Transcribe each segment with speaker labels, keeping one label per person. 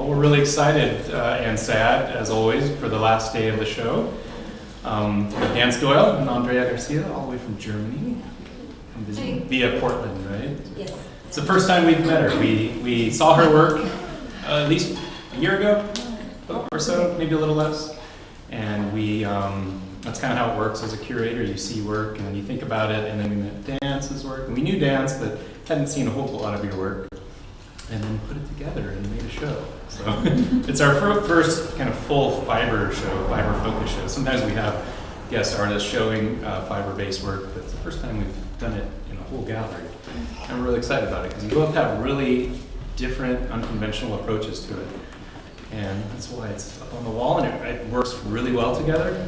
Speaker 1: Well, we're really excited and sad, as always, for the last day of the show. Doyle Andrea Garcia, all the way from Germany, via Portland, right?
Speaker 2: Yes.
Speaker 1: It's the first time we've met her. We saw her work at least a year ago or so, maybe a little less. And that's kind of how it works as a curator. You see work and you think about it, and then we met Dance's work. And we knew Dance, but hadn't seen a whole lot of your work. And then put it together and made a show. So it's our first kind of full fiber show, fiber focus show. Sometimes we have guest artists showing fiber-based work, but it's the first time we've done it in a whole gallery. And we're really excited about it because you both have really different, unconventional approaches to it. And that's why it's up on the wall, and it works really well together.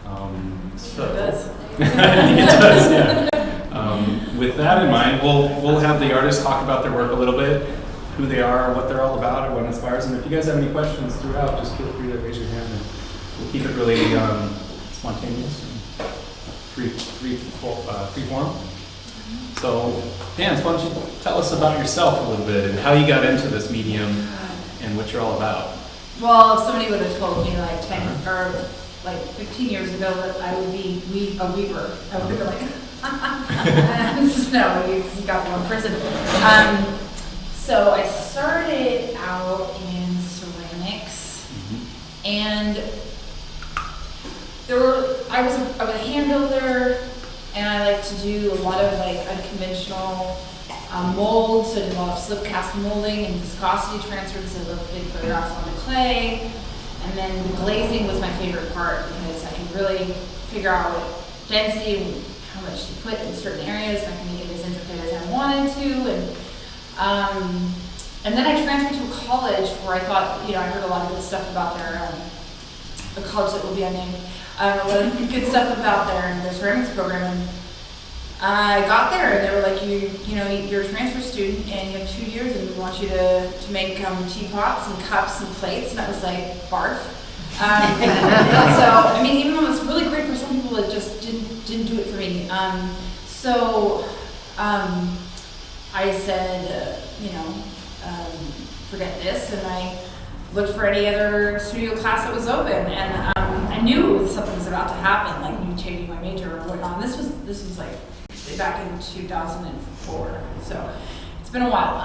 Speaker 2: It does.
Speaker 1: It does, yeah. With that in mind, we'll have the artists talk about their work a little bit, who they are, what they're all about, or what inspires them. If you guys have any questions throughout, just feel free to raise your hand, and we'll keep it really spontaneous and free form. So, Dan, why don't you tell us about yourself a little bit and how you got into this medium and what you're all about?
Speaker 2: Well, if somebody would have told me like 10 or like 15 years ago that I would be a weaver, I would have been like, no, you got one person. So I started out in ceramics, and I was a hand builder, and I like to do a lot of like unconventional molds. So I did a lot of slip cast molding and viscosity transfer, so I love putting photographs onto clay. And then the glazing was my favorite part because I can really figure out what density and how much to put in certain areas, and I can make it as intricate as I wanted to. And then I transferred to a college where I thought, I heard a lot of good stuff about a college that will be unnamed, a lot of good stuff about their ceramics program. And I got there and they were like, you're a transfer student and you have 2 years and we want you to make teapots and cups and plates. And I was like, barf. So, even though it's really great for some people, it just didn't do it for me. I said, forget this, and I looked for any other studio class that was open, and I knew something was about to happen, like me changing my major or whatnot. This was like back in 2004, so it's been a while.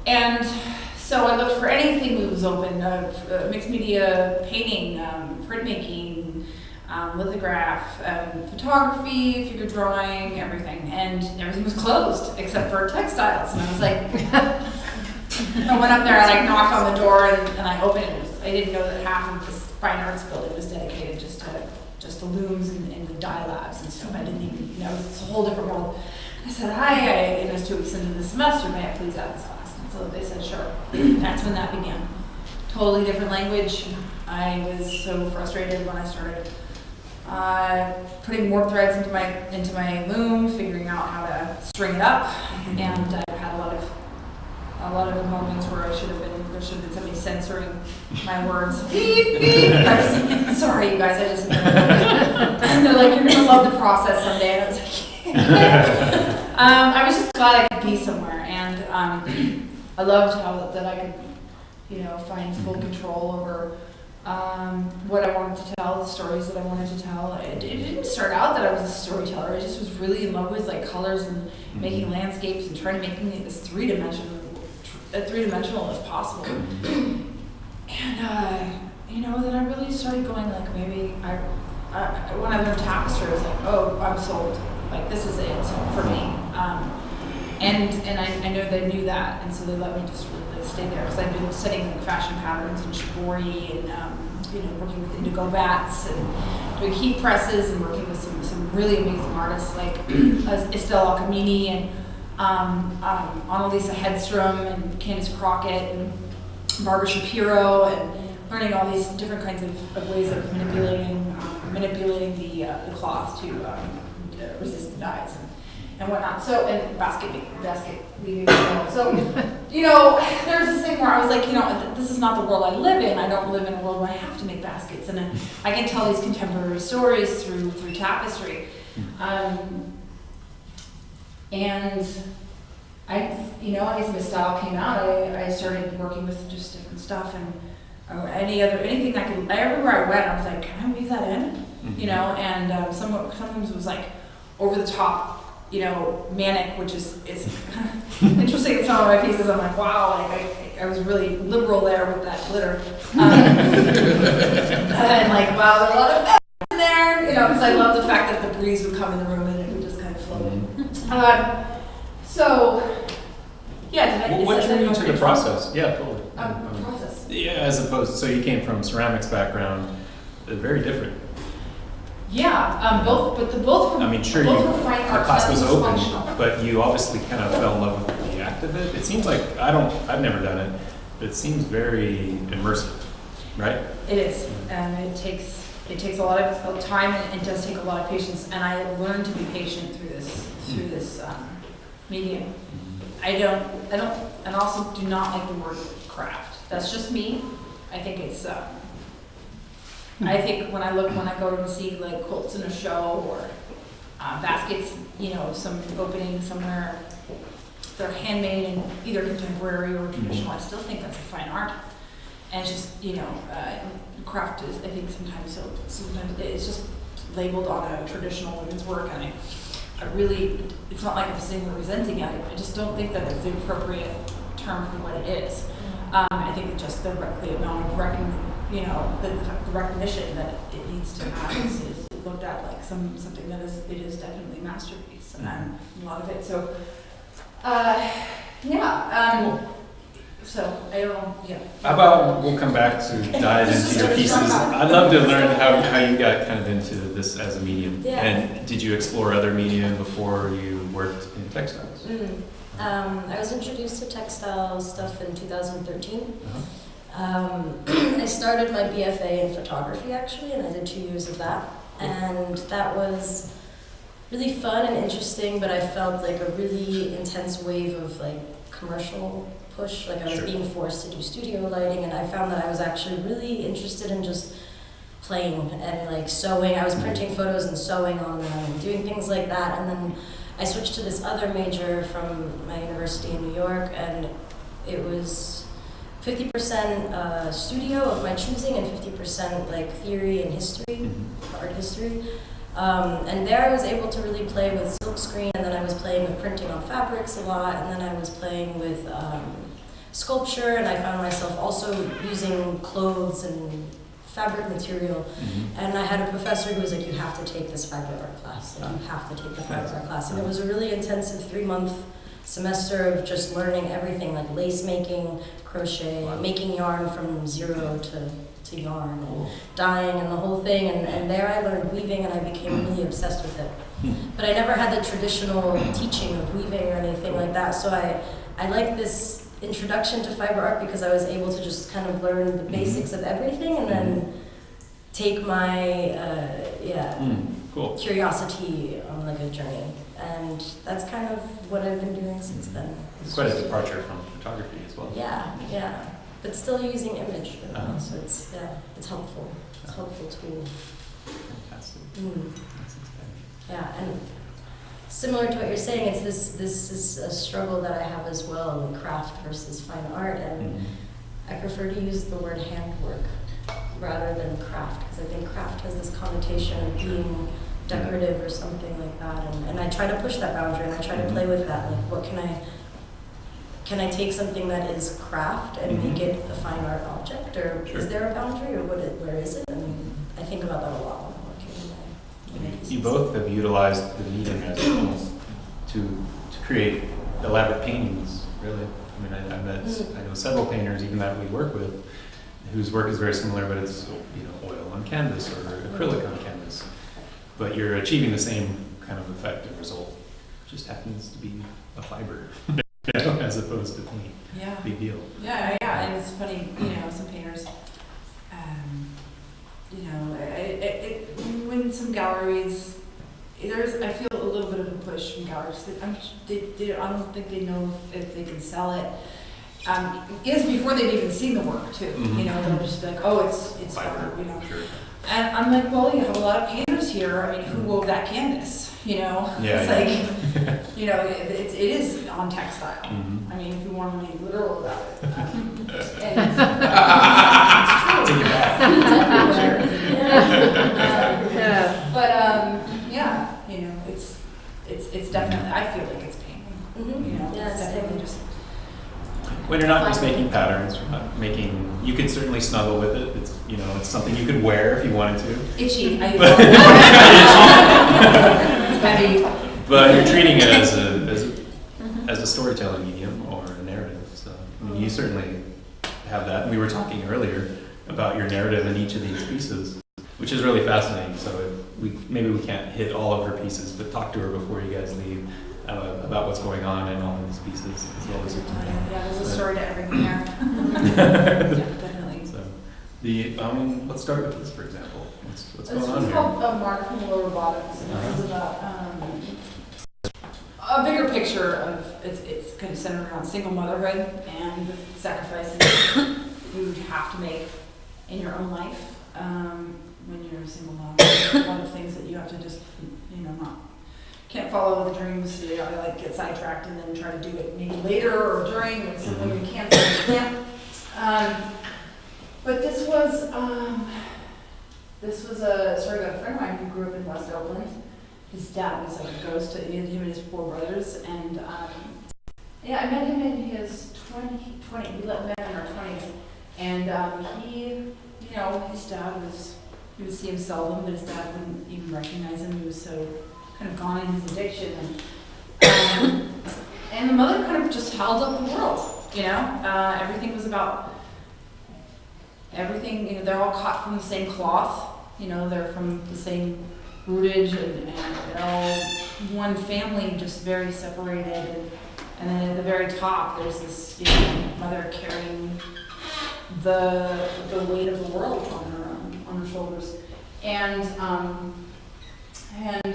Speaker 2: And so I looked for anything that was open, mixed media, painting, printmaking, lithograph, photography, figure drawing, everything. And everything was closed except for textiles. And I was like, I went up there and I knocked on the door and I opened it. I didn't know that half of this fine arts building was dedicated just to looms and the dye labs and stuff. I didn't even, it's a whole different world. I said, hi, and it was 2 weeks into the semester, may I please have this class? And so they said, sure. That's when that began. Totally different language. I was so frustrated when I started putting warp threads into my loom, figuring out how to string it up, and I've had a lot of moments where there should have been somebody censoring my words. Beep, beep. Sorry, you guys, and they're like, you're gonna love the process someday, and I was like, I was just glad I could be somewhere, and I loved how that I could, find full control over what I wanted to tell, the stories that I wanted to tell. It didn't start out that I was a storyteller. I just was really in love with like colors and making landscapes and trying to make it as three-dimensional as possible. And then I really started going like, maybe when I learned tapestry, I was like, oh, I'm sold. Like, this is it for me. And I know they knew that, and so they let me just really stay there because I've been studying like fashion patterns and shibori and working with indigo bats and doing heat presses and working with some really amazing artists like Estelle Alcamini and Annalisa Hedstrom and Candace Crockett and Barbara Shapiro, and learning all these different kinds of ways of manipulating the cloth to resist the dyes and whatnot. So, and basket weaving. So, there's this thing where I was like, this is not the world I live in. I don't live in a world where I have to make baskets, and I can tell these contemporary stories through tapestry. And as my style came out, I started working with just different stuff and anything I could. Everywhere I went, I was like, can I weave that in?
Speaker 1: Mm-hmm.
Speaker 2: And sometimes it was like over the top, manic, which is interesting in some of my pieces. I'm like, wow, I was really liberal there with that glitter, and like, wow, there's a lot of in there, because I love the fact that the breeze would come in the room and it would just kind of float.
Speaker 1: Mm-hmm.
Speaker 2: So, yeah,
Speaker 1: what drew you to the process? Yeah, totally.
Speaker 2: Process.
Speaker 1: Yeah, as opposed, so you came from ceramics background, very different.
Speaker 2: Yeah, both were.
Speaker 1: I mean, sure,
Speaker 2: both
Speaker 1: the
Speaker 2: were fine arts.
Speaker 1: class
Speaker 2: Nothing
Speaker 1: was open,
Speaker 2: functional.
Speaker 1: but you obviously kind of fell in love with the act of it. It seems like, I've never done it, but it seems very immersive, right?
Speaker 2: It is, and it takes a lot of time, and it does take a lot of patience, and I learned to be patient through this medium. I also do not like the word craft. That's just me. I think it's, I think when I go to see like quilts in a show or baskets, some opening somewhere, they're handmade and either contemporary or traditional. I still think that's a fine art. And it's just, craft is, I think sometimes it's just labeled on a traditional women's work, and I really, it's not like I'm saying we're resenting it. I just don't think that it's the appropriate term for what it is. I think it's just the amount of the recognition that it needs to have is looked at like something that it is definitely a masterpiece, and a lot of it. So, so I don't know. Yeah.
Speaker 1: How about we'll come back to dive into your pieces. I'd love to learn how you got kind of into this as a medium.
Speaker 3: Yeah.
Speaker 1: And did you explore other medium before you worked in textiles?
Speaker 3: I was introduced to textile stuff in 2013.
Speaker 1: Uh-huh.
Speaker 3: I started my BFA in photography actually, and I did 2 years of that. And that was really fun and interesting, but I felt like a really intense wave of like commercial push. Like I was being forced to do studio lighting, and I found that I was actually really interested in just playing and like sewing. I was printing photos and sewing on them and doing things like that. And then I switched to this other major from my university in New York, and it was 50% studio of my choosing and 50% like theory and history, art history. And there I was able to really play with silkscreen, and then I was playing with printing on fabrics a lot, and then I was playing with sculpture, and I found myself also using clothes and fabric material. And I had a professor who was like, you have to take this fiber art class, like, you have to take the fiber art class. And it was a really intensive 3-month semester of just learning everything, like lace making, crochet, making yarn from zero to yarn, and dyeing and the whole thing, and there I learned weaving, and I became really obsessed with it. But I never had the traditional teaching of weaving or anything like that, so I like this introduction to fiber art because I was able to just kind of learn the basics of everything, and then take my curiosity on like a journey, and that's kind of what I've been doing since then.
Speaker 1: It's quite a departure from photography as well.
Speaker 3: Yeah. But still using image, so it's helpful. It's a helpful tool.
Speaker 1: Fantastic. That's exciting.
Speaker 3: Yeah, and similar to what you're saying, it's this is a struggle that I have as well, like craft versus fine art, and I prefer to use the word handwork rather than craft, because I think craft has this connotation of being decorative or something like that, and I try to push that boundary, and I try to play with that, like what can I take something that is craft and make it a fine art object, or is there a boundary, or where is it? And I think about that a lot when I'm working in my
Speaker 1: You both have utilized the medium as almost to create elaborate paintings, really. I mean, I know several painters, even that we work with, whose work is very similar, but it's oil on canvas or acrylic on canvas. But you're achieving the same kind of effect and result. It just happens to be a fiber. As opposed to paint.
Speaker 2: Yeah.
Speaker 1: Big deal.
Speaker 2: Yeah, and it's funny, some painters, when some galleries, I feel a little bit of a push from galleries. I don't think they know if they can sell it. It's before they've even seen the work too. They'll just be like, oh, it's
Speaker 1: fiber.
Speaker 2: fiber,
Speaker 1: Sure.
Speaker 2: And I'm like, well, you have a lot of painters here. I mean, who wove that canvas? You know,
Speaker 1: Yeah,
Speaker 2: it's
Speaker 1: yeah.
Speaker 2: like, you know, it is on textile.
Speaker 1: Mhm.
Speaker 2: I mean, if you want to be literal about it. And
Speaker 1: Take it back.
Speaker 2: yeah, you know, it's definitely, I feel like it's painting.
Speaker 3: Mhm.
Speaker 2: You know,
Speaker 3: Yes,
Speaker 2: it's definitely just.
Speaker 1: When you're not just making patterns, you're not making, you could certainly snuggle with it. It's, you know, it's something you could wear if you wanted to.
Speaker 2: Itchy.
Speaker 1: But-
Speaker 2: It's heavy.
Speaker 1: But you're treating it as a storytelling medium or a narrative. So I mean, you certainly have that. And we were talking earlier about your narrative in each of these pieces, which is really fascinating. So maybe we can't hit all of her pieces, but talk to her before you guys leave about what's going on in all of these pieces as well as your
Speaker 2: Yeah, there's a story to everything there. Yeah, definitely.
Speaker 1: So let's start with this, for example. What's
Speaker 2: This
Speaker 1: going on
Speaker 2: one's
Speaker 1: here?
Speaker 2: called Mark from Lower Bottoms, and this is about a bigger picture of it's kind of centered around single motherhood and the sacrifices you would have to make in your own life when you're a single mom. A lot of things that you have to just can't follow the dreams. You know, like get sidetracked and then try to do it maybe later or during or something you can't. But this was a story about a friend of mine who grew up in West Oakland. His dad was like a ghost to him and his 4 brothers, and I met him in his 20. We met in our 20s, and his dad was. You would see him seldom, but his dad wouldn't even recognize him. He was so kind of gone in his addiction, and the mother kind of just held up the world. You know, everything was about. Everything, you know, they're all cut from the same cloth. You know, they're from the same rootage, and they're all one family, just very separated. And then at the very top, there's this mother carrying the weight of the world on her shoulders. And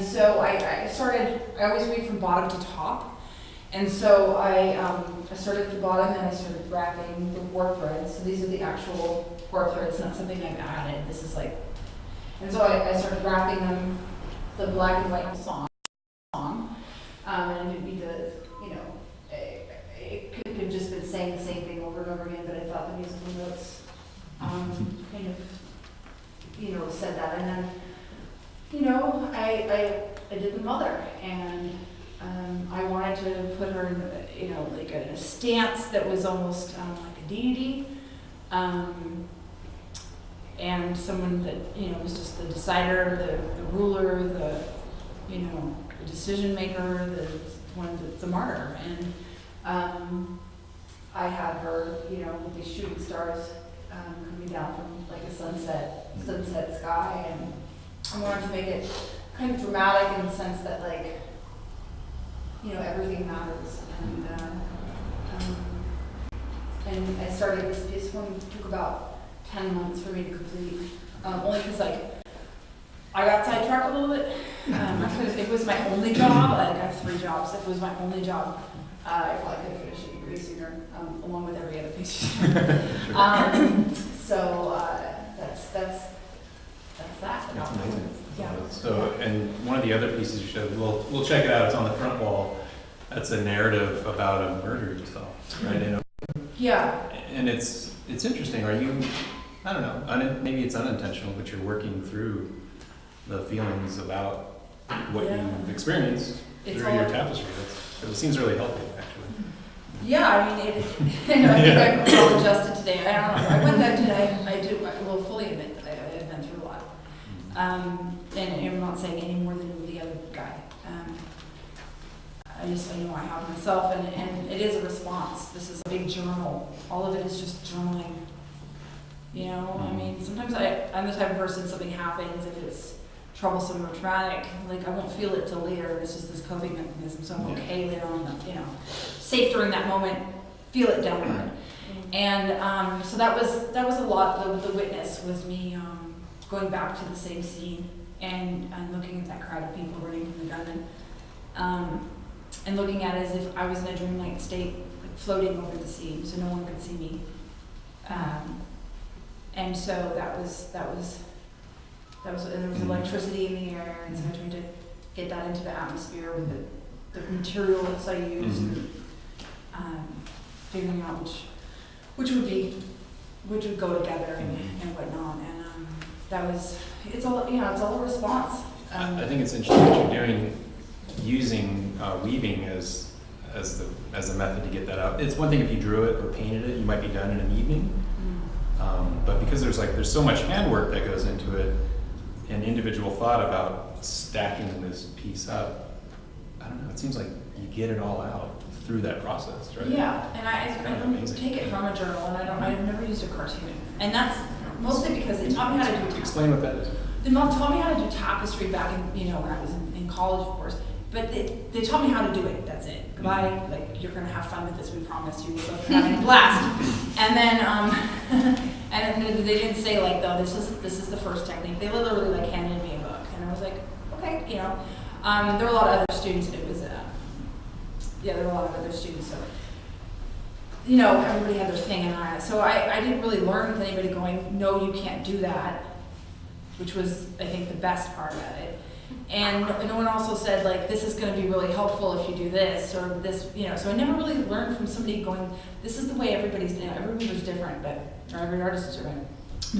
Speaker 2: so I always read from bottom to top. And so I started at the bottom and I started wrapping the war threads. So these are the actual war threads, not something I've added. This is like, and so I started wrapping them, the black and white song. And I didn't need to, it could have just been saying the same thing over and over again, but I thought the musical notes said that. And then, I did the mother, and I wanted to put her in, like a stance that was almost like a deity, and someone that, was just the decider, the ruler, the decision maker, the martyr. And I had her, with these shooting stars coming down from like a sunset sky, and I wanted to make it kind of dramatic in the sense that, like, everything matters. And I started this one took about 10 months for me to complete, only because I got sidetracked a little bit. If it was my only job, I have 3 jobs. If it was my only job, I probably could have finished it way sooner, along with every other piece. So that's that.
Speaker 1: That's amazing.
Speaker 2: Yeah.
Speaker 1: So, and one of the other pieces you showed, we'll check it out. It's on the front wall. That's a narrative about a murder you saw, right?
Speaker 2: Yeah.
Speaker 1: And it's interesting. Are you, I don't know, maybe it's unintentional, but you're working through the feelings about what you've experienced through your tapestry. It seems really healthy, actually.
Speaker 2: Yeah, I mean, I think I'm well adjusted today. I don't know. I went there today. I will fully admit that I've been through a lot. And I'm not saying any more than the other guy. I know I have myself, and it is a response. This is a big journal. All of it is just journaling. I mean, sometimes I'm the type of person, something happens, if it's troublesome or traumatic, like I won't feel it till later. It's just this coping mechanism, so I'm okay later on, safe during that moment, feel it down the road. And so that was a lot. The witness was me going back to the same scene and looking at that crowd of people running from the gunman, and looking at it as if I was in a dreamlike state, like floating over the scene, so no one could see me. And so that was and there was electricity in the air, and so I tried to get that into the atmosphere with the materials I used, and figuring out which would go together and whatnot, and that was, it's all a response.
Speaker 1: I think it's interesting that you're using weaving as a method to get that out. It's one thing if you drew it or painted it, you might be done in an evening. But because there's so much handwork that goes into it, and individual thought about stacking this piece up, I don't know, it seems like you get it all out through that process, right?
Speaker 2: Yeah, and I don't
Speaker 1: amazing.
Speaker 2: take it from a journal, and I've never used a cartoon. And that's mostly because they taught me how to do tapestry.
Speaker 1: Explain what that is.
Speaker 2: They taught me how to do tapestry back in, when I was in college, of course. But they taught me how to do it, that's it. Goodbye, like, you're gonna have fun with this, we promise you, we're having a blast. And then, and they didn't say like, though, this is the first technique. They literally like handed me a book, and I was like, okay, there were a lot of other students, and it was, there were a lot of other students, so, everybody had their thing, and so I didn't really learn with anybody going, no, you can't do that, which was, I think, the best part of it. And no one also said, like, this is going to be really helpful if you do this, or this, so I never really learned from somebody going, this is the way every weaver's different, or every artist is different.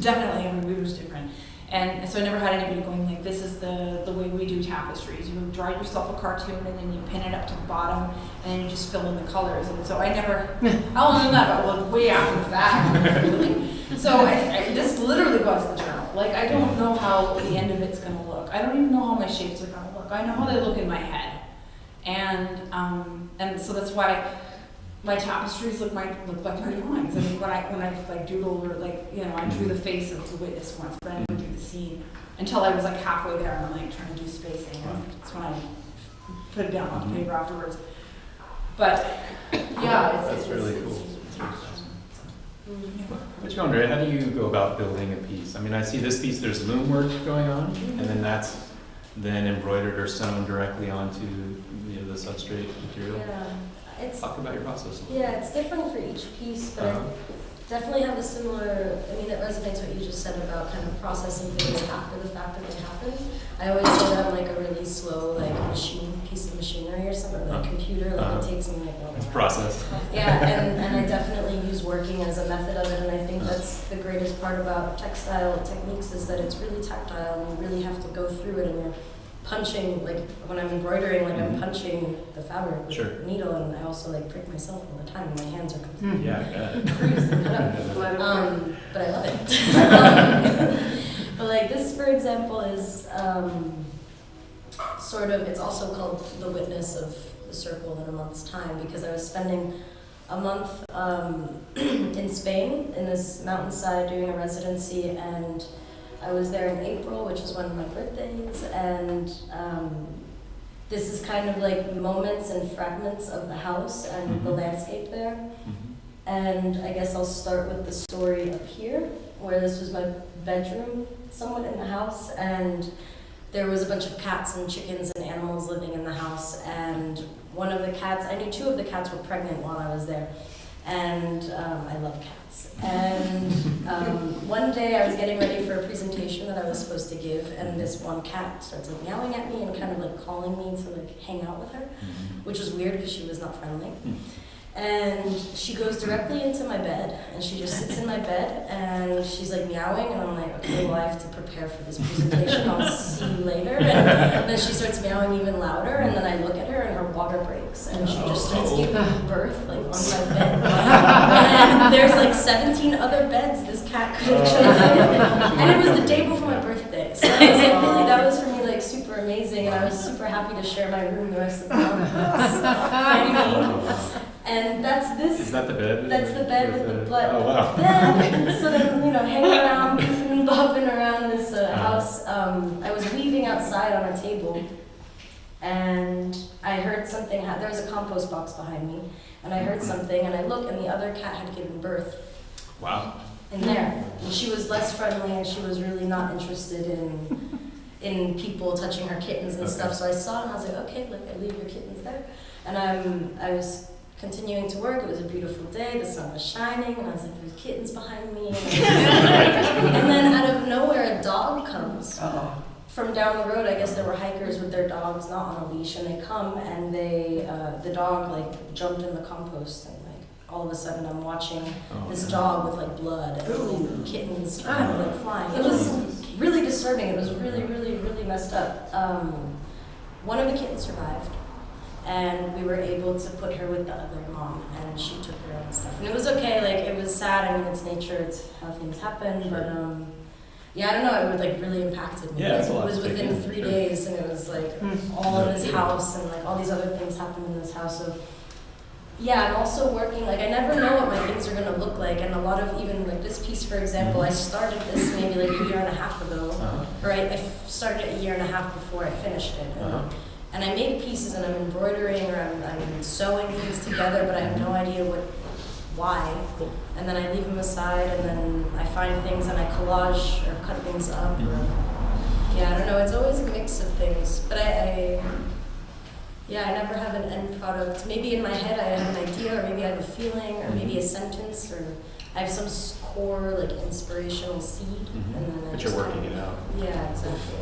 Speaker 2: Definitely every weaver's different. And so I never had anybody going, like, this is the way we do tapestries. You draw yourself a cartoon, and then you pin it up to the bottom, and then you just fill in the colors. And so I learned that, but way after that. Really. So this literally was the journal. Like, I don't know how the end of it's going to look. I don't even know how my shapes are going to look. I know how they look in my head. And so that's why my tapestries look like my drawings. I mean, when I like doodled, or like, I drew the face of the witness once, but I didn't do the scene until I was like halfway there, and I'm like trying to do spacing. And that's when I put it down on paper afterwards. But yeah,
Speaker 1: that's really cool. But Andrea, how do you go about building a piece? I mean, I see this piece, there's loom work going on, and then that's then embroidered or sewn directly onto the substrate material.
Speaker 3: Yeah,
Speaker 1: Talk about your process.
Speaker 3: Yeah, it's different for each piece, but I definitely have a similar, it resonates what you just said about kind of processing things after the fact that they happen. I always say that I'm like a really slow, piece of machinery or something, like computer, it takes me like
Speaker 1: process.
Speaker 3: Yeah, and I definitely use working as a method of it, and I think that's the greatest part about textile techniques is that it's really tactile, and you really have to go through it, and you're punching, like when I'm embroidering, I'm punching the fabric with a needle, and I also prick myself all the time, and my hands are completely bruised and cut up. But I love it. But this, for example, is it's also called The Witness of the Circle in a month's time, because I was spending a month in Spain in this mountainside doing a residency, and I was there in April, which is one of my birthdays, and this is kind of like moments and fragments of the house and the landscape there. And I guess I'll start with the story up here, where this was my bedroom, somewhat in the house, and there was a bunch of cats and chickens and animals living in the house, and one of the cats, I knew two of the cats were pregnant while I was there, and I love cats. And one day I was getting ready for a presentation that I was supposed to give, and this one cat starts meowing at me and kind of calling me to hang out with her, which was weird because she was not friendly. And she goes directly into my bed, and she just sits in my bed, and she's meowing, and I'm like, okay, well, I have to prepare for this presentation, I'll see you later. And then she starts meowing even louder, and then I look at her, and her water breaks, and she just starts giving birth, on my bed. And there's 17 other beds this cat could have chosen. And it was the day before my birthday, so I was really, that was for me super amazing, and I was super happy to share my room the rest of the month. And that's this.
Speaker 1: Is that the bed?
Speaker 3: That's the bed with the blood.
Speaker 1: Oh, wow.
Speaker 3: Then, so then, hanging around, bopping around this house, I was weaving outside on a table, and I heard something. There was a compost box behind me, and I heard something, and I look, and the other cat had given birth.
Speaker 1: Wow.
Speaker 3: In there. And she was less friendly, and she was really not interested in people touching her kittens and stuff. So I saw it, and I was like, okay, I leave your kittens there. And I was continuing to work. It was a beautiful day. The sun was shining, and I was like, "There's kittens behind me." And then out of nowhere, a dog comes from down the road. I guess there were hikers with their dogs, not on a leash, and they come and the dog like jumped in the compost, and like all of a sudden I'm watching this dog with like blood and kittens kind of like flying. It was really disturbing. It was really, really, really messed up. One of the kittens survived, and we were able to put her with the other mom, and she took her own stuff. And it was okay. Like, it was sad. I mean, it's nature. It's how things happen. But yeah, I don't know. It was like really impacted me.
Speaker 1: Yeah, it's a lot
Speaker 3: it was
Speaker 1: to take
Speaker 3: within
Speaker 1: in.
Speaker 3: 3 days, and it was like all in this house, and like all these other things happened in this house. So yeah, I'm also working. Like, I never know what my things are gonna look like, and a lot of even like this piece, for example, I started this maybe like a year and a half ago, or I started it a year and a half before I finished it. And I make pieces, and I'm embroidering, or I'm sewing things together, but I have no idea why. And then I leave them aside, and then I find things, and I collage or cut things up. Or, yeah, I don't know. It's always a mix of things. But I never have an end product. Maybe in my head I have an idea, or maybe I have a feeling, or maybe a sentence, or I have some core like inspirational seed, and then
Speaker 1: But you're working it out.
Speaker 3: Yeah, exactly.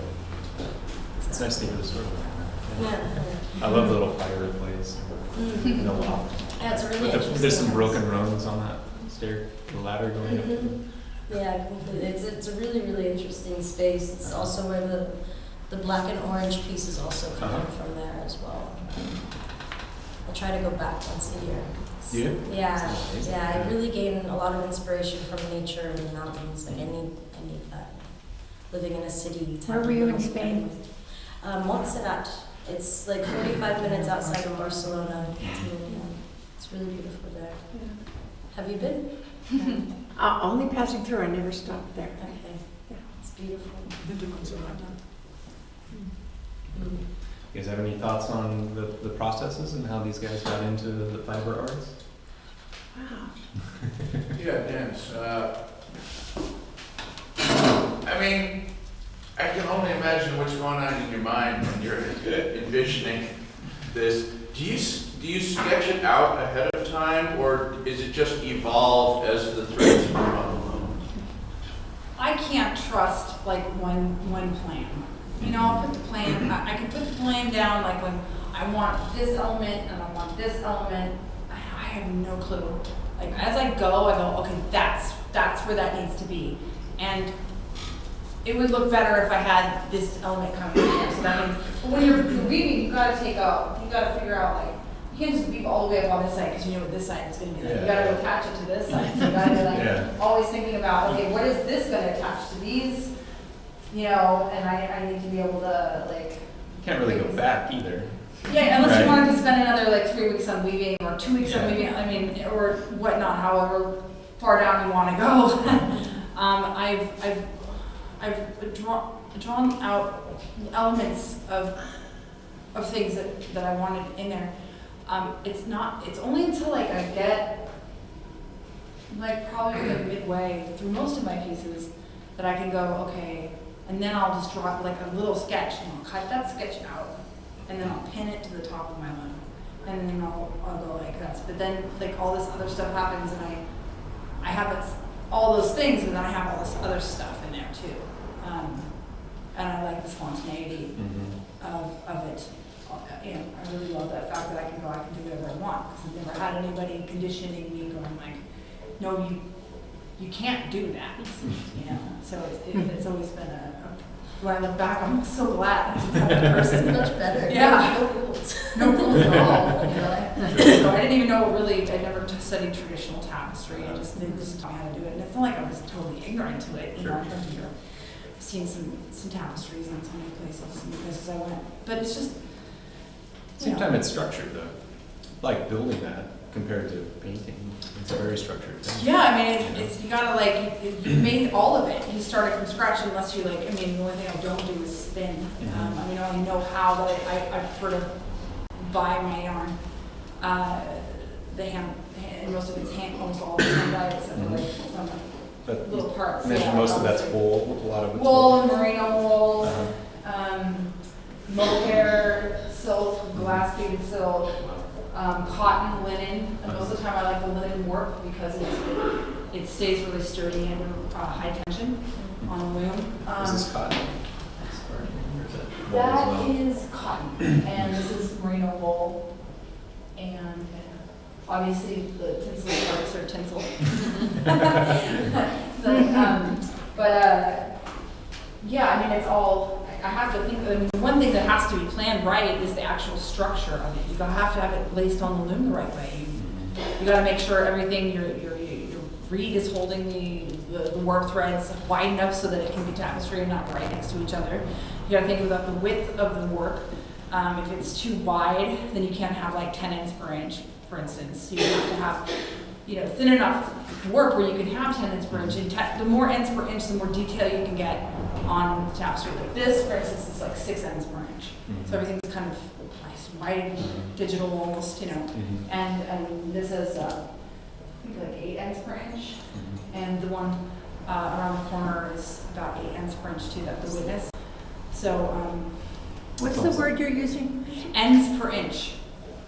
Speaker 1: It's nice to hear the story.
Speaker 3: Yeah.
Speaker 1: I love the little fireplace in the loft.
Speaker 3: Yeah, it's a really
Speaker 1: But
Speaker 3: interesting.
Speaker 1: there's some broken rungs on that the ladder going up.
Speaker 3: Yeah, completely. It's a really, really interesting space. It's also where the black and orange piece is also coming from there as well. I try to go back once a year.
Speaker 1: Do you?
Speaker 3: Yeah, yeah. I really gain a lot of inspiration from nature and the mountains. Like I need that. Living in a city.
Speaker 4: Where were you in Spain?
Speaker 3: Montserrat. It's like 45 minutes outside of Barcelona. It's really beautiful there. Have you been?
Speaker 4: Only passing through. I never stopped there.
Speaker 3: Okay.
Speaker 4: Yeah.
Speaker 3: It's beautiful.
Speaker 1: You guys have any thoughts on the processes and how these guys got into the fiber arts?
Speaker 4: Wow.
Speaker 5: Yeah, dance. I mean, I can only imagine what's going on in your mind when you're envisioning this. Do you sketch it out ahead of time, or is it just evolve as the threads move on?
Speaker 2: I can't trust like one plan. You know, I'll put the plan, I can put the plan down like when I want this element and I want this element. I have no clue. Like as I go, okay, that's where that needs to be. And it would look better if I had this element coming in there. So that means when you're weaving, you gotta figure out like, you can't just weave all the way up on this side because you know what this side is gonna be like. You gotta attach it to this side. So you gotta be like always thinking about, okay, what is this gonna attach to these? You know, and I need to be able to like.
Speaker 1: Can't really go back either.
Speaker 2: Yeah, unless you wanted to spend another like 3 weeks on weaving or 2 weeks on weaving. I mean, or whatnot. However far down you want to go. I've drawn out elements of things that I wanted in there. It's only until like I get like probably like midway through most of my pieces that I can go, okay, and then I'll just draw like a little sketch and I'll cut that sketch out and then I'll pin it to the top of my line. And then I'll go like this. But then like all this other stuff happens and I have all those things, but then I have all this other stuff in there too. And I like the spontaneity of it. You know, I really love that fact that I can do whatever I want, because I've never had anybody conditioning me going like, no, you can't do that. You know, so it's always been when I look back, I'm so glad that's the type of person.
Speaker 3: It's much better.
Speaker 2: Yeah.
Speaker 3: No rules.
Speaker 2: No rules at all. You know? So I didn't even know really. I never studied traditional tapestry. I just taught me how to do it, and it's not like I was totally ignorant to it. You know, I've seen some tapestries in so many places I went, but it's just.
Speaker 1: Same time, it's structured though. Like building that compared to painting, it's a very structured thing.
Speaker 2: Yeah, I mean, it's you gotta like you made all of it. You started from scratch unless you like. I mean, the only thing I don't do is spin. I mean, I only know how, but I prefer to buy my yarn. And most of it's almost all it's hand dyed except for like some
Speaker 1: But
Speaker 2: little parts.
Speaker 1: you mentioned most of that's wool, a lot of it's
Speaker 2: wool, merino wool, mohair, silk, glass beaded silk, cotton, linen, and most of the time I like the linen warp because it stays really sturdy under high tension on a loom.
Speaker 1: Is this cotton? Or is that wool as
Speaker 2: That
Speaker 1: well?
Speaker 2: is cotton, and this is merino wool, and obviously the tinsel parts are tinsel. Yeah, I mean, it's all, I have to think, I mean, one thing that has to be planned right is the actual structure of it. You have to have it laced on the loom the right way. You got to make sure everything, your reed is holding the warp threads wide enough so that it can be tapestry and not right next to each other. You got to think about the width of the warp. If it's too wide, then you can't have like 10 ends per inch, for instance. You have to have, thin enough warp where you can have 10 ends per inch. And the more ends per inch, the more detail you can get on the tapestry. Like this, for instance, is like 6 ends per inch. So everything's kind of nice, wide, digital almost, And this is, I think like 8 ends per inch. And the one around the corner is about 8 ends per inch too, that's the witness. So,
Speaker 4: What's the word you're using?
Speaker 2: ends per inch.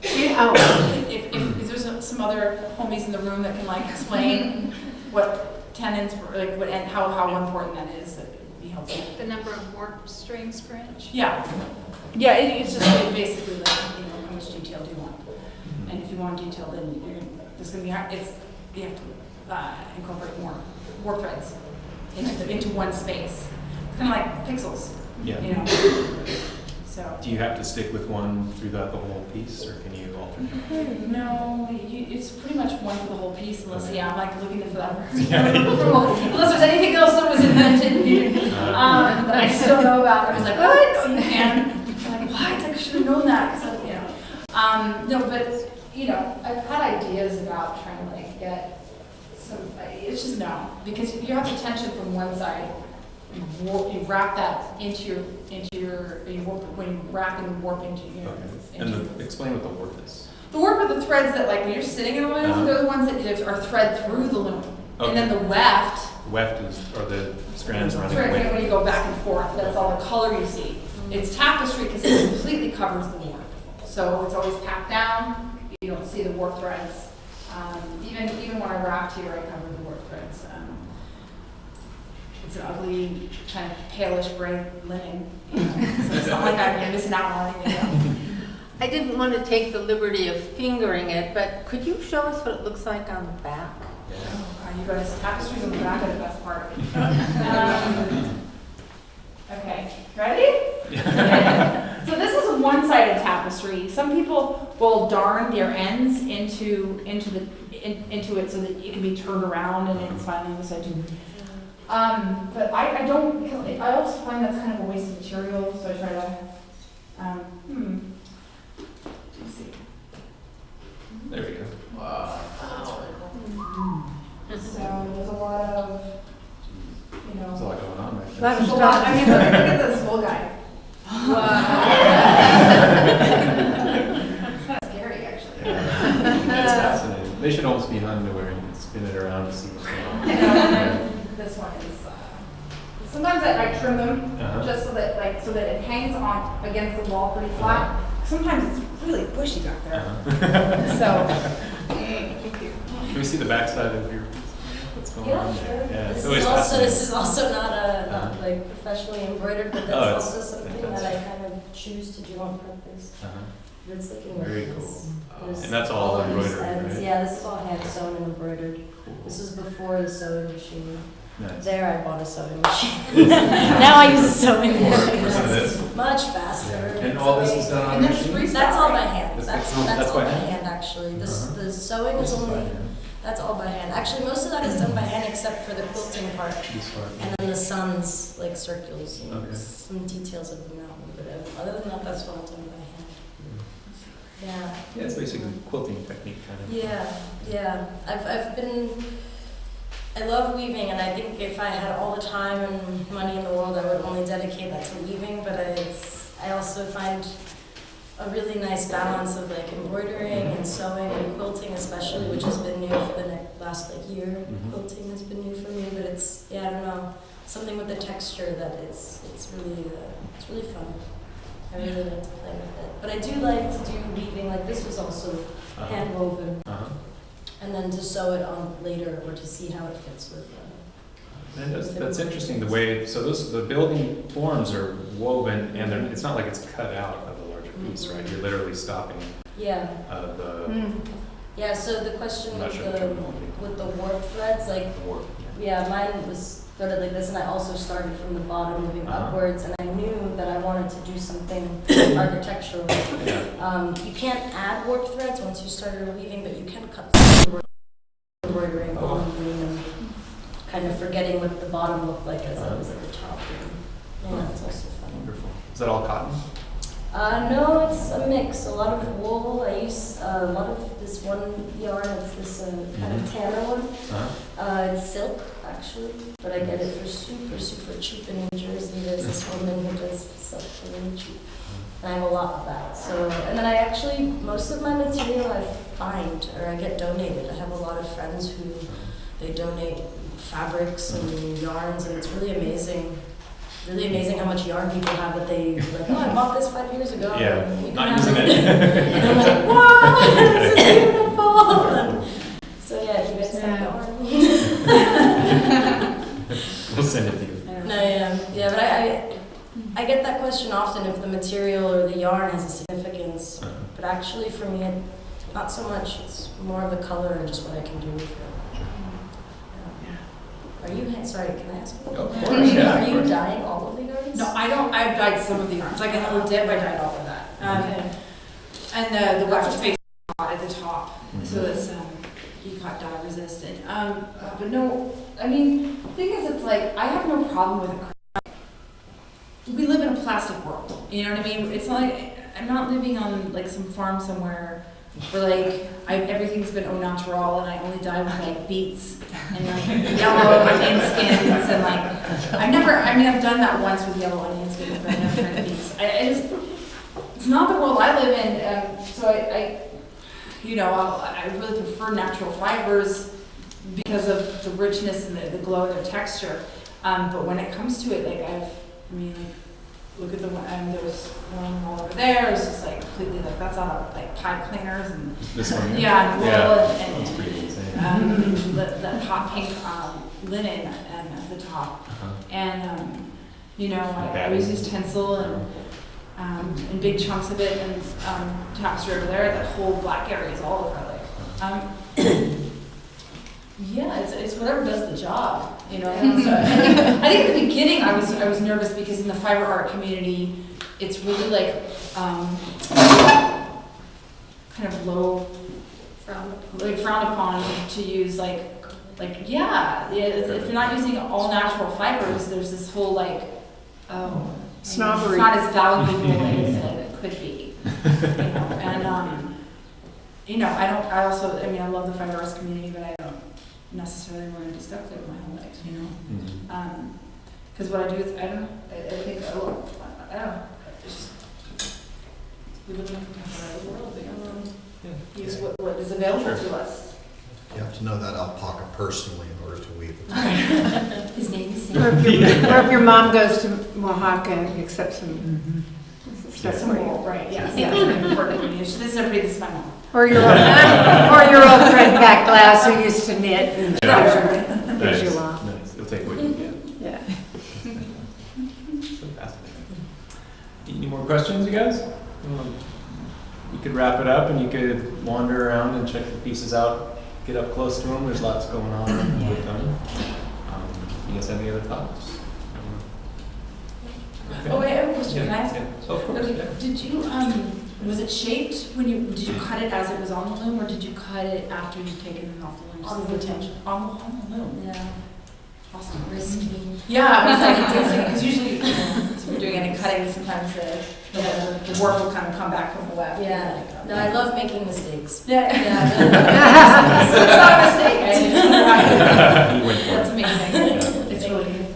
Speaker 2: If there's some other homies in the room that can like explain what 10 ends per, like what and how important that is, that would be helpful.
Speaker 6: The number of warp strings per inch?
Speaker 2: Yeah, it's just basically like how much detail do you want, and if you want detail, then there's gonna be you have to incorporate more warp threads into one space, kind of like pixels.
Speaker 1: Yeah.
Speaker 2: So.
Speaker 1: Do you have to stick with one throughout the whole piece, or can you alternate?
Speaker 2: No, it's pretty much one for the whole piece, unless, I'm like looking for that.
Speaker 1: Yeah.
Speaker 2: Unless there's anything else that was invented that I just don't know about. I was like, what? Oh, you can. I'm like, what? I should have known that. No, but, I've had ideas about trying to, like, get some, it's just no. Because you have the tension from one side. You wrap that into your when you wrap and warp into your.
Speaker 1: Okay. And explain what the warp is.
Speaker 2: The warp are the threads that, like, when you're sitting in a loom, they're the ones that are thread through the loom.
Speaker 1: Okay.
Speaker 2: And then the weft.
Speaker 1: Weft are the strands running
Speaker 2: Thread
Speaker 1: away.
Speaker 2: when you go back and forth. That's all the color you see. It's tapestry because it completely covers the warp. So it's always packed down. You don't see the warp threads. Even when I wrapped here, I covered the warp threads. It's an ugly, kind of palish gray linen. So it's not like I'm missing out on anything.
Speaker 4: I didn't want to take the liberty of fingering it, but could you show us what it looks like on the back?
Speaker 2: You guys, tapestries on the back are the best part. Okay, ready? So this is a one-sided tapestry. Some people will darn their ends into it so that it can be turned around and it's finally on the side too. But I don't, because I also find that's kind of a waste of material, so I try to, let's see.
Speaker 1: There we go.
Speaker 5: Wow.
Speaker 2: So there's a lot of,
Speaker 1: There's a lot going on right there.
Speaker 2: there's a lot, I mean, look at this whole guy. It's kind of scary, actually.
Speaker 1: That's fascinating. They should almost be in underwear and spin it around to see what's going on.
Speaker 2: This one is, sometimes I trim them just so that it hangs on against the wall pretty flat. Sometimes it's really bushy back there. So,
Speaker 1: Can we see the backside of your piece? What's going on there? Yeah, it's
Speaker 3: This
Speaker 1: always
Speaker 3: is
Speaker 1: fascinating.
Speaker 3: also not like professionally embroidered, but that's
Speaker 1: Oh,
Speaker 3: also
Speaker 1: it's
Speaker 3: something
Speaker 1: fantastic.
Speaker 3: that I kind of choose to do on purpose. But it's looking like
Speaker 1: Very
Speaker 3: this.
Speaker 1: cool.
Speaker 3: There's
Speaker 1: And that's all
Speaker 3: of these
Speaker 1: embroidered,
Speaker 3: ends.
Speaker 1: right?
Speaker 3: Yeah, this is all hand sewn and embroidered. This was before the sewing machine.
Speaker 1: Nice.
Speaker 3: There, I bought a sewing machine. Now I use a sewing machine.
Speaker 1: Listen to
Speaker 3: That's
Speaker 1: this.
Speaker 3: much faster.
Speaker 1: And all this is done on
Speaker 2: and
Speaker 1: a
Speaker 2: then
Speaker 1: machine?
Speaker 2: freestyle.
Speaker 3: That's all by hand.
Speaker 1: That's
Speaker 3: That's
Speaker 1: by
Speaker 3: all by
Speaker 1: hand?
Speaker 3: hand, actually. The sewing
Speaker 1: This
Speaker 3: is
Speaker 1: is by
Speaker 3: only,
Speaker 1: hand.
Speaker 3: that's all by hand. Actually, most of that is done by hand except for the quilting part.
Speaker 1: This part.
Speaker 3: And then the sun's like circles and
Speaker 1: Okay.
Speaker 3: some details of the mountain. But other than that, that's all done by hand. Yeah.
Speaker 1: Yeah, it's basically quilting technique kind of.
Speaker 3: Yeah. I love weaving, and I think if I had all the time and money in the world, I would only dedicate that to weaving. But I also find a really nice balance of like embroidering and sewing and quilting, especially, which has been new for the last like year. Quilting has been new for me, but it's I don't know, something with the texture that it's really fun. I really like to play with it. But I do like to do weaving, like this was also hand woven. And then to sew it on later or to see how it fits with
Speaker 1: And that's interesting, the way, so the building forms are woven, and it's not like it's cut out of the larger piece, right? You're literally stopping
Speaker 3: yeah.
Speaker 1: the
Speaker 3: Yeah, so the question
Speaker 1: I'm not
Speaker 3: with
Speaker 1: sure the terminology.
Speaker 3: the warp threads, like,
Speaker 1: warp.
Speaker 3: yeah, mine was started like this, and I also started from the bottom moving upwards, and I knew that I wanted to do something architectural.
Speaker 1: Yeah.
Speaker 3: You can't add warp threads once you started weaving, but you can cut the embroidering on the loom and kind of forgetting what the bottom looked like as I was at the top. And yeah, it's also fun.
Speaker 1: Wonderful. Is that all cotton?
Speaker 3: No, it's a mix. A lot of wool. I use a lot of this one yarn. It's this kind of tanner one. It's silk, actually, but I get it for super, super cheap in New Jersey. There's this woman who does silk for really cheap. And I have a lot of that. So, and then I actually, most of my material I find or I get donated. I have a lot of friends who they donate fabrics and yarns, and it's really amazing. Really amazing how much yarn people have that they like, oh, I bought this 5 years ago.
Speaker 1: Yeah,
Speaker 3: and you can
Speaker 1: not
Speaker 3: have
Speaker 1: using
Speaker 3: it.
Speaker 1: it.
Speaker 3: And I'm like, wow, this is beautiful. So yeah, if you guys have yarn.
Speaker 1: We'll send it to you.
Speaker 3: No, yeah, but I get that question often if the material or the yarn has a significance. But actually for me, not so much. It's more of the color and just what I can do with it. Are you, sorry, can I ask you?
Speaker 1: Of course, yeah.
Speaker 3: Are you dyeing all of the yarns?
Speaker 2: No, I don't. I've dyed some of the yarns. Like in the dip, I dyed all of that. And the wax face at the top, so it's got dye resistant. But no, I mean, the thing is, it's like I have no problem with it. We live in a plastic world. You know what I mean? It's not like I'm not living on like some farm somewhere where like everything's been au natural and I only dye with like beets and like yellow onion skins and like I've done that once with yellow onion skins, but I never tried beets. It's not the world I live in, so I really prefer natural fibers because of the richness and the glow of their texture. But when it comes to it, like look at the one, there's one all over there. It's just like completely like that's all like pipe cleaners and
Speaker 1: This one?
Speaker 2: yeah, and wool
Speaker 1: That's
Speaker 2: and
Speaker 1: pretty insane.
Speaker 2: the hot pink linen at the top, and I always use tencel and big chunks of it and tapestry over there. The whole black area is all acrylic. Yeah, it's whatever does the job, So, I think at the beginning I was nervous because in the fiber art community, it's really like kind of low, frowned upon to use if you're not using all natural fibers, there's this whole like
Speaker 4: Snobbery.
Speaker 2: it's not as valuable as it could be, and I love the fiber arts community, but I don't necessarily want to be stuck there my whole life, because what I do is, I don't know, it's just, we live in a competitive world, use what is available to us.
Speaker 7: You have to know that alpaca personally in order to weave it.
Speaker 2: His name is
Speaker 4: Or if your mom goes to Oaxaca and accepts some stuff for you.
Speaker 2: right, yes, that's important for me. This is my mom.
Speaker 4: Or your old friend Pat Glass who used to knit and gives you along.
Speaker 1: Nice. You'll take what you get.
Speaker 4: Yeah.
Speaker 1: So fascinating. Any more questions, you guys? You could wrap it up and you could wander around and check the pieces out, get up close to them. There's lots going on with them. You guys have any other thoughts? Okay.
Speaker 2: Oh, wait, I have a question.
Speaker 1: Yeah,
Speaker 2: Can I ask?
Speaker 1: yeah. Oh, of course.
Speaker 2: Okay,
Speaker 1: Yeah.
Speaker 2: did you, was it shaped did you cut it as it was on the loom, or did you cut it after you'd taken it off the loom?
Speaker 3: On the loom.
Speaker 2: On the loom.
Speaker 3: Yeah,
Speaker 2: Awesome.
Speaker 3: risky.
Speaker 2: Yeah, I was like, because usually, if you're doing any cutting, sometimes the work will kind of come back from the web.
Speaker 3: Yeah, no, I love making mistakes.
Speaker 2: Yeah.
Speaker 3: Yeah.
Speaker 2: It's not a mistake.
Speaker 1: You went for
Speaker 2: That's
Speaker 1: it.
Speaker 2: amazing. It's really good.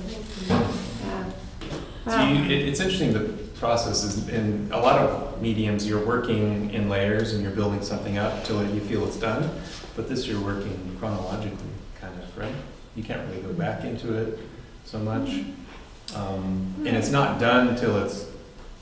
Speaker 1: So it's interesting, the process is in a lot of mediums, you're working in layers and you're building something up till you feel it's done. But this you're working chronologically, kind of, right? You can't really go back into it so much. And it's not done till it's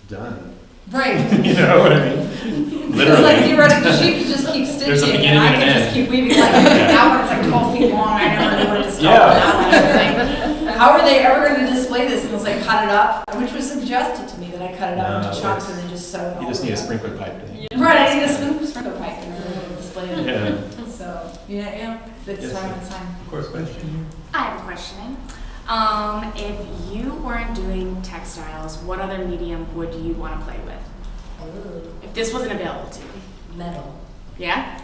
Speaker 1: done.
Speaker 2: Right.
Speaker 1: You know what I mean?
Speaker 2: It's like
Speaker 1: Literally.
Speaker 2: theoretically, she could just keep
Speaker 1: There's a
Speaker 2: stitching,
Speaker 1: beginning
Speaker 2: and I
Speaker 1: and
Speaker 2: could
Speaker 1: an
Speaker 2: just
Speaker 1: end.
Speaker 2: keep weaving. Like now when it's like 12 feet long, I never knew when to stop.
Speaker 1: Yeah.
Speaker 2: Now it's like, how are they ever going to display this? And it was like cut it up, which was suggested to me that I cut it up
Speaker 1: No,
Speaker 2: into chunks and then just sew it all
Speaker 1: You just need a
Speaker 2: together.
Speaker 1: sprinkler pipe.
Speaker 2: Right, I need a sprinkler pipe in order to display it.
Speaker 1: Yeah.
Speaker 2: So yeah, it's
Speaker 1: Yes,
Speaker 2: time.
Speaker 1: sir.
Speaker 2: It's time.
Speaker 1: Of course, question.
Speaker 8: I have a question. If you weren't doing textiles, what other medium would you want to play with?
Speaker 3: Ooh,
Speaker 8: If this wasn't available to you?
Speaker 3: metal.
Speaker 8: Yeah?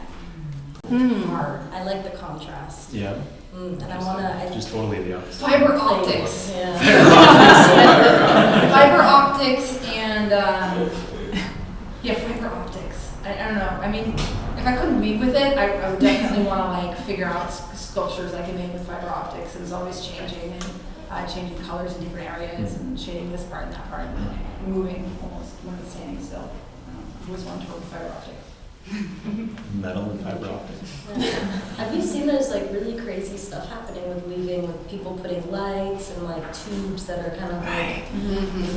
Speaker 3: Hard. I like the contrast.
Speaker 1: Yeah.
Speaker 3: And I wanna.
Speaker 1: Just totally the opposite.
Speaker 2: Fiber optics.
Speaker 3: Yeah.
Speaker 2: Fiber optics and yeah, fiber optics. I don't know. I mean, if I couldn't weave with it, I would definitely want to like figure out sculptures I can make with fiber optics. It's always changing and changing colors in different areas and shading this part and that part and like, moving almost when it's standing still. I always wanted to work with fiber optics.
Speaker 1: Metal and fiber optics.
Speaker 3: Have you seen there's like really crazy stuff happening with weaving, with people putting lights and like tubes that are kind of like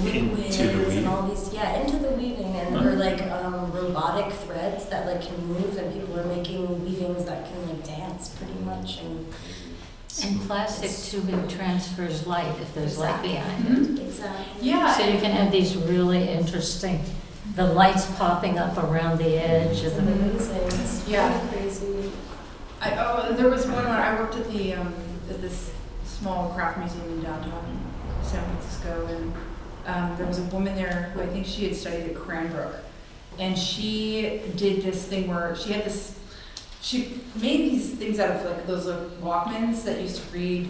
Speaker 3: liquids
Speaker 1: Into the weaving.
Speaker 3: and all these, yeah, into the weaving and or like robotic threads that like can move and people are making weavings that can like dance pretty much
Speaker 4: And plastic tubing transfers light if there's light behind it.
Speaker 3: Exactly.
Speaker 2: Yeah.
Speaker 4: So you can have these really interesting, the lights popping up around the edge
Speaker 3: It's
Speaker 4: of the.
Speaker 3: amazing. It's
Speaker 2: Yeah.
Speaker 3: really crazy.
Speaker 2: There was one when I worked at the at this small craft museum in downtown San Francisco, and there was a woman there who I think she had studied at Cranbrook, and she did this thing where she had this. She made these things out of like those Walkmans that used to read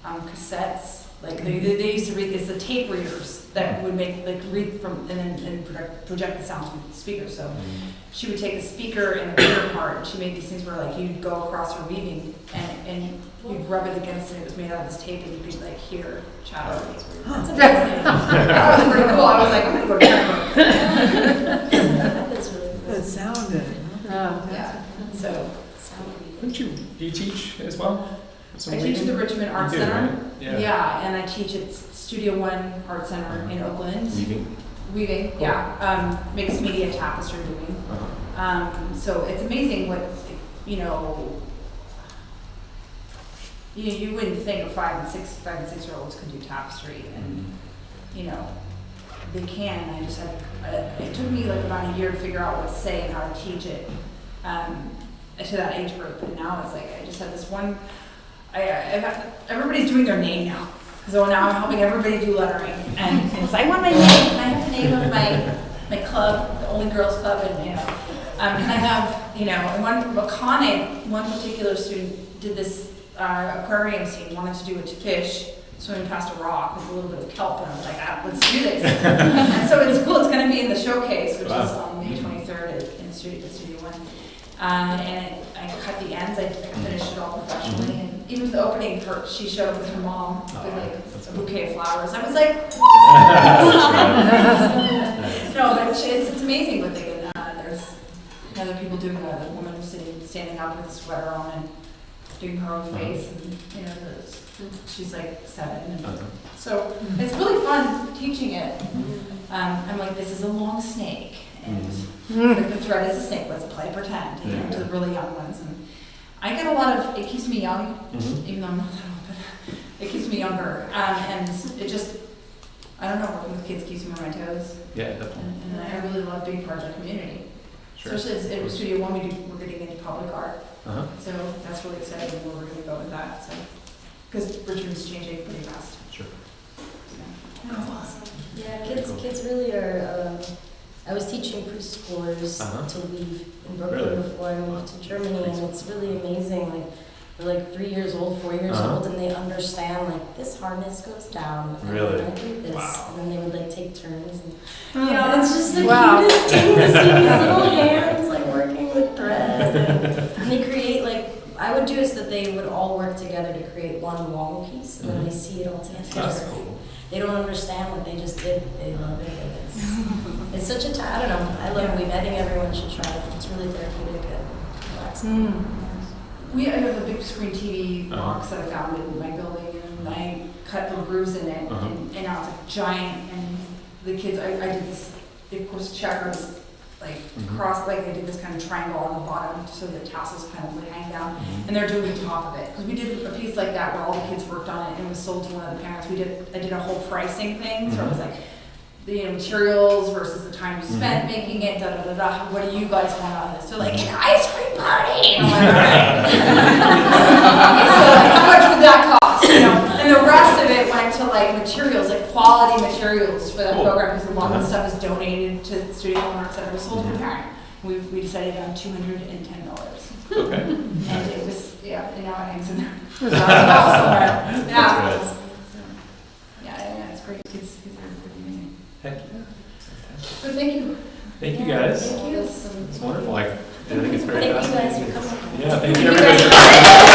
Speaker 2: cassettes. Like they used to read this, the tape readers that would make like read from and then project the sound from the speaker. So she would take the speaker and the reader part, and she made these things where like you'd go across her weaving and you'd rub it against it. It was made out of this tape, and you could like hear chatter.
Speaker 3: That's amazing.
Speaker 2: That was pretty cool. I was like, I'm gonna go to Cranbrook.
Speaker 3: That is really cool.
Speaker 9: That sounded.
Speaker 2: Yeah. So
Speaker 1: Do you teach as well? Some
Speaker 2: I teach at
Speaker 1: weaving?
Speaker 2: the Richmond Art
Speaker 1: You do,
Speaker 2: Center.
Speaker 1: right? Yeah.
Speaker 2: Yeah, and I teach at Studio One Art Center in Oakland.
Speaker 1: Weaving.
Speaker 2: Weaving, yeah. Mixed media tapestry weaving. So it's amazing what, you know, you wouldn't think of 5 and 6-year-olds could do tapestry, and you know, they can. I just had, it took me like about a year to figure out what to say and how to teach it to that age group. And now it's like I just had this one. Everybody's doing their name now. So now I'm helping everybody do lettering, and it's I want my name. Can I have the name of my club, the only girls club, and you know, can I have, you know, and one particular student did this aquarium scene, wanted to do a fish swimming past a rock with a little bit of kelp, and I was like, let's do this. And so it's cool. It's going to be in the showcase, which is on May 23rd in Studio One. And I cut the ends. I finished it all professionally, and even the opening part, she showed up with her mom with like a bouquet of flowers. I was like, no, but it's amazing what they can. There's other people doing that. The woman was standing up with a sweater on and doing her own face, and you know, she's like 7, and so it's really fun teaching it. I'm like, this is a long snake, and the thread is a snake. Let's play pretend, you know, to the really young ones. And I get a lot of. It keeps me young, even though I'm not that old, but it keeps me younger, and it just. I don't know, working with kids keeps me on my toes.
Speaker 1: Yeah, definitely.
Speaker 2: And I really love being part of the community.
Speaker 1: Sure.
Speaker 2: Especially as Studio One, we're getting into public art.
Speaker 1: Uh-huh.
Speaker 2: So that's really exciting where we're going to go with that. So, because Richmond's changing pretty fast.
Speaker 1: Sure.
Speaker 3: Yeah, kids really are. I was teaching preschoolers to weave in Brooklyn before I moved to Germany, and it's really amazing. Like they're like 3 years old, 4 years old, and they understand like this harness goes down. And
Speaker 1: Really?
Speaker 3: I do this,
Speaker 1: Wow.
Speaker 3: and then they would like take turns. And,
Speaker 2: Oh,
Speaker 3: you know, it's just the
Speaker 2: wow.
Speaker 3: cutest thing to see these little hands like working with thread, and they create like. I would do is that they would all work together to create one long piece, and then they see it all together.
Speaker 1: That's cool.
Speaker 3: They don't understand what they just did. They love it. And it's such a I don't know. I love weaving. I think everyone should try it. It's really therapeutic and relaxing.
Speaker 2: I have a big screen TV box that I found in my building, and I cut little grooves in it, and now it's like giant. And the kids, I did this they put checkers like across, like they did this kind of triangle on the bottom so the tassels kind of would hang down, and they're doing the top of it. Because we did a piece like that where all the kids worked on it and it was sold to one of the parents. I did a whole pricing thing, so it was like the materials versus the time you spent making it, da da da da. What do you guys want out of this? They're like, an ice cream party! And I'm like, all right. So like, how much would that cost? You know? And the rest of it went to like materials, like quality materials for that program, because a lot of the stuff is donated to studio owners that was sold to the parent. We decided on $210.
Speaker 1: Okay.
Speaker 2: And it was, yeah, and now it hangs in there. Yeah.
Speaker 1: That's right.
Speaker 2: Yeah, it's great. Kids are pretty amazing.
Speaker 1: Heck yeah.
Speaker 2: So thank you.
Speaker 1: Thank you guys.
Speaker 2: Thank you.
Speaker 1: It's wonderful. I think it's very
Speaker 3: Thank you guys
Speaker 1: fascinating.
Speaker 3: for coming.
Speaker 1: Yeah, thank you
Speaker 2: Thank you
Speaker 1: everybody.
Speaker 2: guys.